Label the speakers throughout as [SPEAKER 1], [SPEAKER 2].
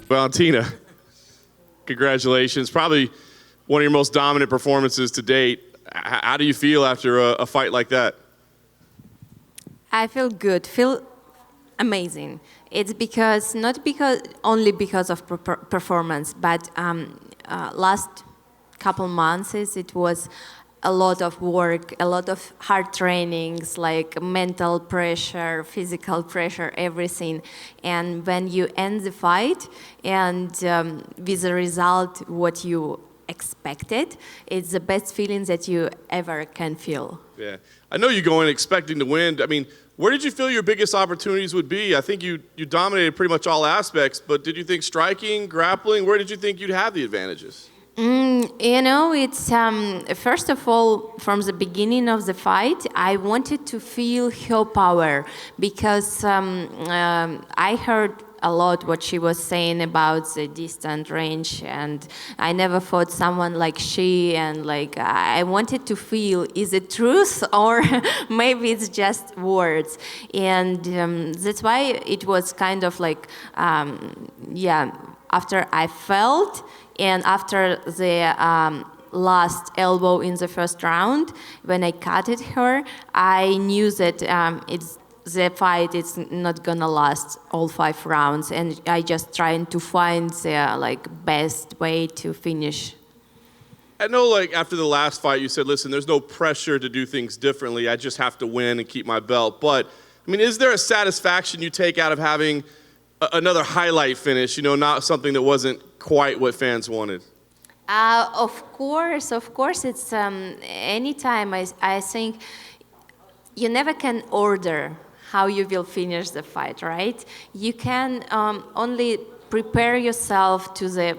[SPEAKER 1] Valentina, congratulations. Probably one of your most dominant performances to date. How do you feel after a fight like that?
[SPEAKER 2] I feel good, feel amazing. It's because, not because only because of performance, but last couple months it was a lot of work, a lot of hard trainings, like mental pressure, physical pressure, everything. And when you end the fight and with the result what you expected, it's the best feeling that you ever can feel.
[SPEAKER 1] Yeah, I know you go in expecting to win. I mean, where did you feel your biggest opportunities would be? I think you dominated pretty much all aspects, but did you think striking, grappling, where did you think you'd have the advantages?
[SPEAKER 2] It's first of all, from the beginning of the fight, I wanted to feel her power because I heard a lot what she was saying about the distant range, and I never fought someone like she, and like I wanted to feel, is it truth or maybe it's just words? And that's why it was kind of like, after I felt, and after the last elbow in the first round, when I cutted her, I knew that the fight is not gonna last all 5 rounds, and I just trying to find the best way to finish.
[SPEAKER 1] I know, like, after the last fight, you said, listen, there's no pressure to do things differently. I just have to win and keep my belt. But, I mean, is there a satisfaction you take out of having another highlight finish, not something that wasn't quite what fans wanted?
[SPEAKER 2] Of course, it's anytime I think you never can order how you will finish the fight, right? You can only prepare yourself to the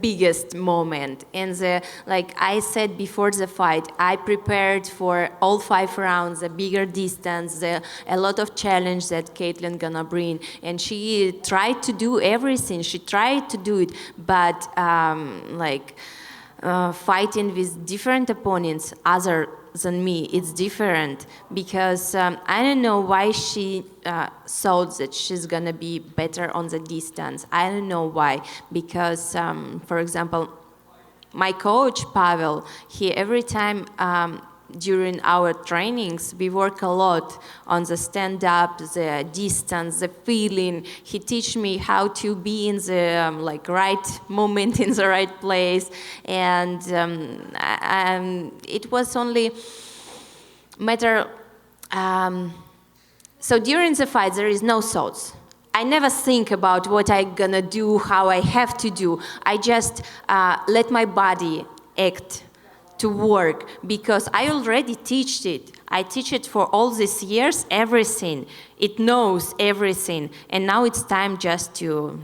[SPEAKER 2] biggest moment. And like I said before the fight, I prepared for all 5 rounds, the bigger distance, a lot of challenge that Caitlin gonna bring. And she tried to do everything. She tried to do it, but fighting with different opponents, other than me, it's different because I don't know why she thought that she's gonna be better on the distance. I don't know why, because for example, my coach Pavel, he every time during our trainings, we work a lot on the stand-up, the distance, the feeling. He teach me how to be in the right moment, in the right place, and it was only matter. So during the fight, there is no thoughts. I never think about what I'm gonna do, how I have to do. I just let my body act to work, because I already teach it. I teach it for all these years, everything. It knows everything. And now it's time just to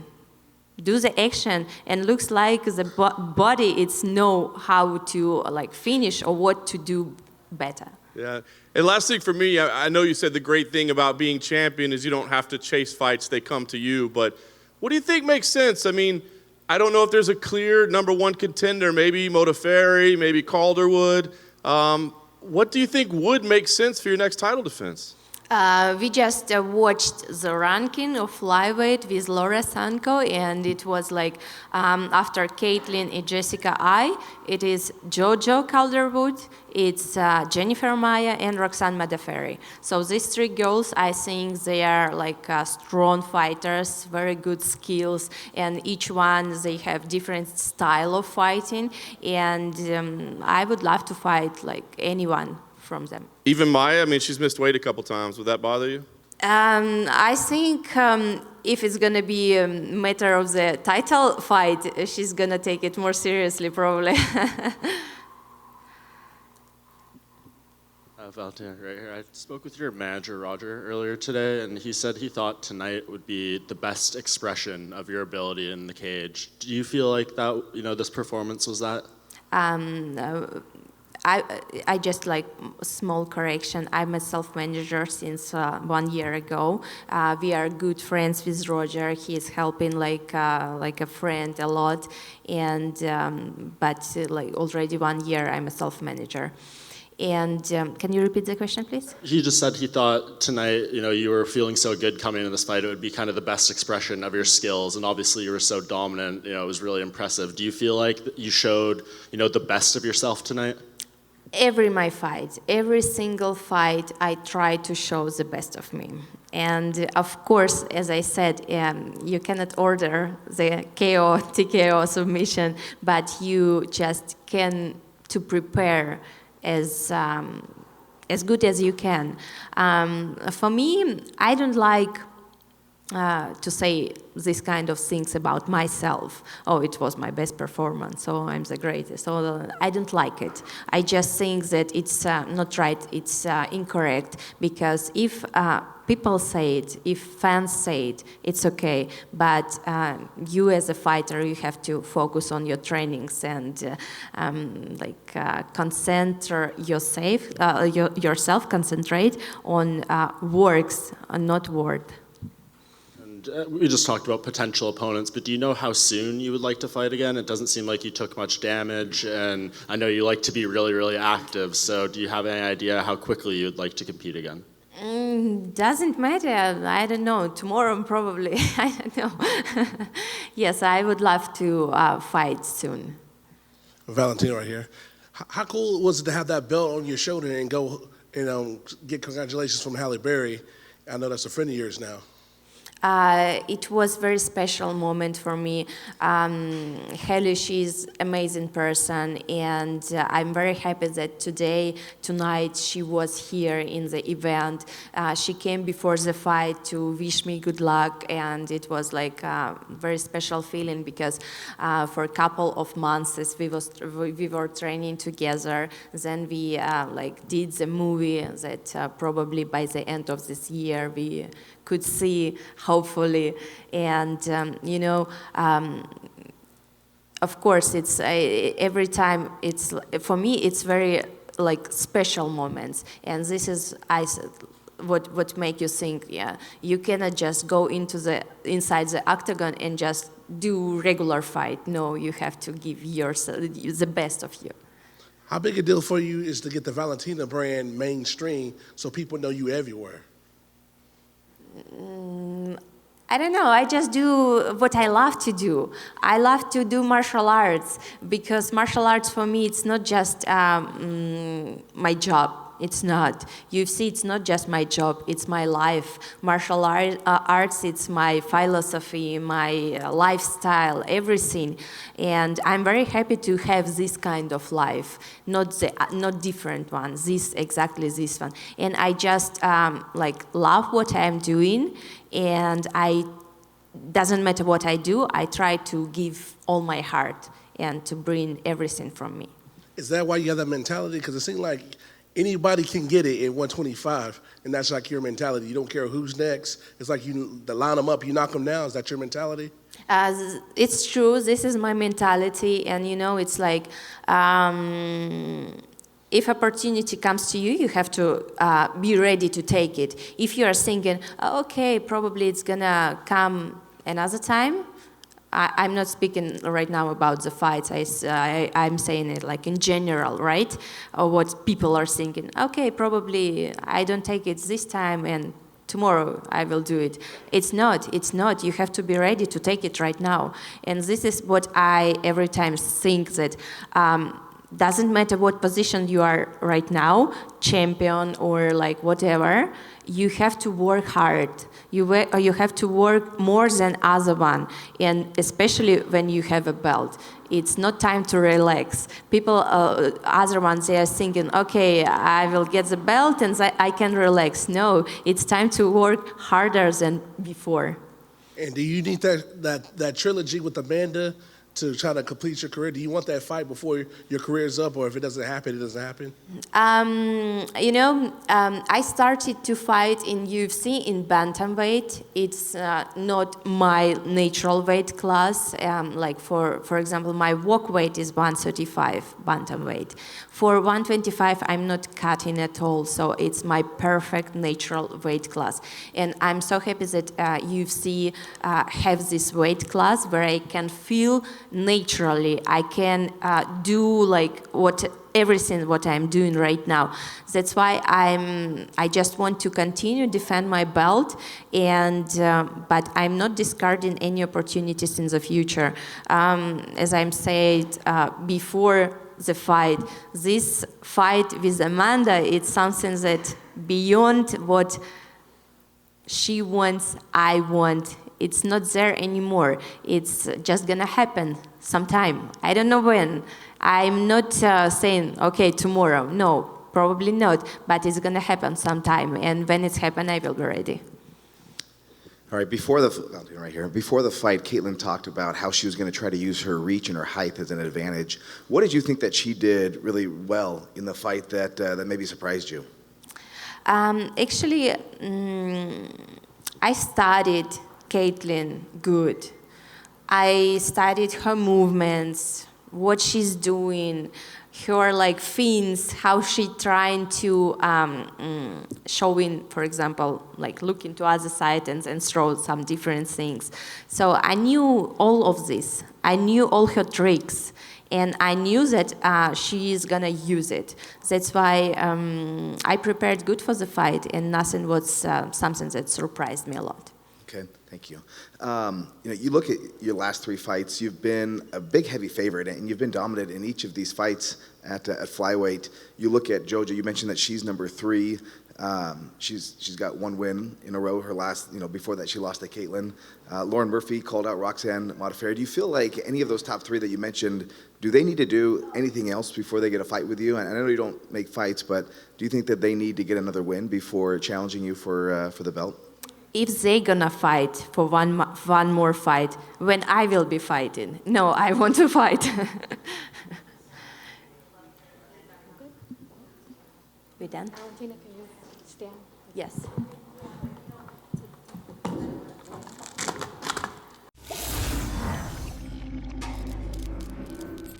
[SPEAKER 2] do the action, and looks like the body it's know how to finish or what to do better.
[SPEAKER 1] Yeah. And last thing for me, I know you said the great thing about being champion is you don't have to chase fights, they come to you, but what do you think makes sense? I mean, I don't know if there's a clear #1 contender, maybe Modafferi, maybe Calderwood. What do you think would make sense for your next title defense?
[SPEAKER 2] We just watched the ranking of flyweight with Laura Sanko, and it was after Caitlin and Jessica I, it is Jojo Calderwood, it's Jennifer Maya, and Roxanne Modafferi. So these 3 girls, I think they are strong fighters, very good skills, and each one, they have different style of fighting, and I would love to fight anyone from them.
[SPEAKER 1] Even Maya, I mean, she's missed weight a couple times. Would that bother you?
[SPEAKER 2] I think if it's gonna be a matter of the title fight, she's gonna take it more seriously, probably.
[SPEAKER 3] Valentina, right here. I spoke with your manager, Roger, earlier today, and he said he thought tonight would be the best expression of your ability in the cage. Do you feel like that, this performance was that?
[SPEAKER 2] I just a small correction. I'm a self-manager since 1 year ago. We are good friends with Roger. He's helping like a friend a lot, and but already 1 year I'm a self-manager. And can you repeat the question, please?
[SPEAKER 3] He just said he thought tonight, you were feeling so good coming into this fight, it would be kind of the best expression of your skills. And obviously you were so dominant, it was really impressive. Do you feel like you showed, the best of yourself tonight?
[SPEAKER 2] Every single fight, I try to show the best of me. And of course, as I said, you cannot order the KO, TKO submission, but you just can to prepare as good as you can. For me, I don't like to say these kind of things about myself. Oh, it was my best performance, so I'm the greatest. So I don't like it. I just think that it's not right, it's incorrect, because if people say it, if fans say it, it's okay. But you as a fighter, you have to focus on your trainings and concentrate yourself, concentrate on works, not word.
[SPEAKER 3] We just talked about potential opponents, but do you know how soon you would like to fight again? It doesn't seem like you took much damage, and I know you like to be really, really active, so do you have any idea how quickly you'd like to compete again?
[SPEAKER 2] Doesn't matter. I don't know. Tomorrow, probably. I don't know. Yes, I would love to fight soon.
[SPEAKER 4] Valentina right here. How cool was it to have that belt on your shoulder and go, get congratulations from Halle Berry? I know that's a friend of yours now.
[SPEAKER 2] It was a very special moment for me. Halle, she's amazing person, and I'm very happy that tonight, she was here in the event. She came before the fight to wish me good luck, and it was like a very special feeling because for a couple of months as we were training together, then we did the movie that probably by the end of this year we could see, hopefully. And of course, it's every time. It's for me, it's very special moments, and this is what make you think. Yeah, you cannot just go inside the octagon and just do regular fight. No, you have to give yourself the best of you.
[SPEAKER 4] How big a deal for you is to get the Valentina brand mainstream so people know you everywhere?
[SPEAKER 2] I don't know. I just do what I love to do. I love to do martial arts because martial arts for me, it's not just my job. It's not. UFC, it's not just my job. It's my life. Martial arts, it's my philosophy, my lifestyle, everything. And I'm very happy to have this kind of life, not different one. Exactly this one. And I just love what I'm doing, and doesn't matter what I do. I try to give all my heart and to bring everything from me.
[SPEAKER 4] Is that why you have that mentality? Because it seems like anybody can get it at 125, and that's like your mentality. You don't care who's next. It's like you line them up, you knock them down. Is that your mentality?
[SPEAKER 2] It's true. This is my mentality, and it's like if opportunity comes to you, you have to be ready to take it. If you are thinking, okay, probably it's gonna come another time. I'm not speaking right now about the fights. I'm saying it in general, right? Or what people are thinking. Okay, probably I don't take it this time, and tomorrow I will do it. It's not. You have to be ready to take it right now. And this is what I every time think that doesn't matter what position you are right now, champion or whatever, you have to work hard. You have to work more than other one, and especially when you have a belt. It's not time to relax. People, other ones, they are thinking, okay, I will get the belt and I can relax. No, it's time to work harder than before.
[SPEAKER 4] And do you need that trilogy with Amanda to try to complete your career? Do you want that fight before your career's up, or if it doesn't happen, it doesn't happen?
[SPEAKER 2] I started to fight in UFC in bantamweight. It's not my natural weight class. For example, my walk weight is 135 bantamweight. For 125, I'm not cutting at all, so it's my perfect natural weight class. And I'm so happy that UFC have this weight class where I can feel naturally. I can do what everything what I'm doing right now. That's why I just want to continue defend my belt, and but I'm not discarding any opportunities in the future. As I'm said before the fight, this fight with Amanda, it's something that beyond what she wants, I want. It's not there anymore. It's just gonna happen sometime. I don't know when. I'm not saying, okay, tomorrow. No, probably not. But it's gonna happen sometime. And when it's happened, I will be ready.
[SPEAKER 5] All right, before the fight, Caitlin talked about how she was going to try to use her reach and her height as an advantage. What did you think that she did really well in the fight that maybe surprised you?
[SPEAKER 2] Actually, I studied Caitlin good. I studied her movements, what she's doing, her like feigns, how she trying to showing, for example, like look into other side and throw some different things. So I knew all of this. I knew all her tricks. And I knew that she is gonna use it. That's why I prepared good for the fight, and nothing was something that surprised me a lot.
[SPEAKER 5] Okay, thank you. You look at your last 3 fights. You've been a big heavy favorite, and you've been dominant in each of these fights at flyweight. You look at Jojo. You mentioned that she's number 3. She's got 1 win in a row. Her last, before that, she lost to Caitlin. Lauren Murphy called out Roxanne Modafferi. Do you feel like any of those top 3 that you mentioned, do they need to do anything else before they get a fight with you? And I know you don't make fights, but do you think that they need to get another win before challenging you for the belt?
[SPEAKER 2] If they gonna fight for one more fight, when I will be fighting. No, I want to fight. We done?
[SPEAKER 6] Valentina, can you stand?
[SPEAKER 2] Yes.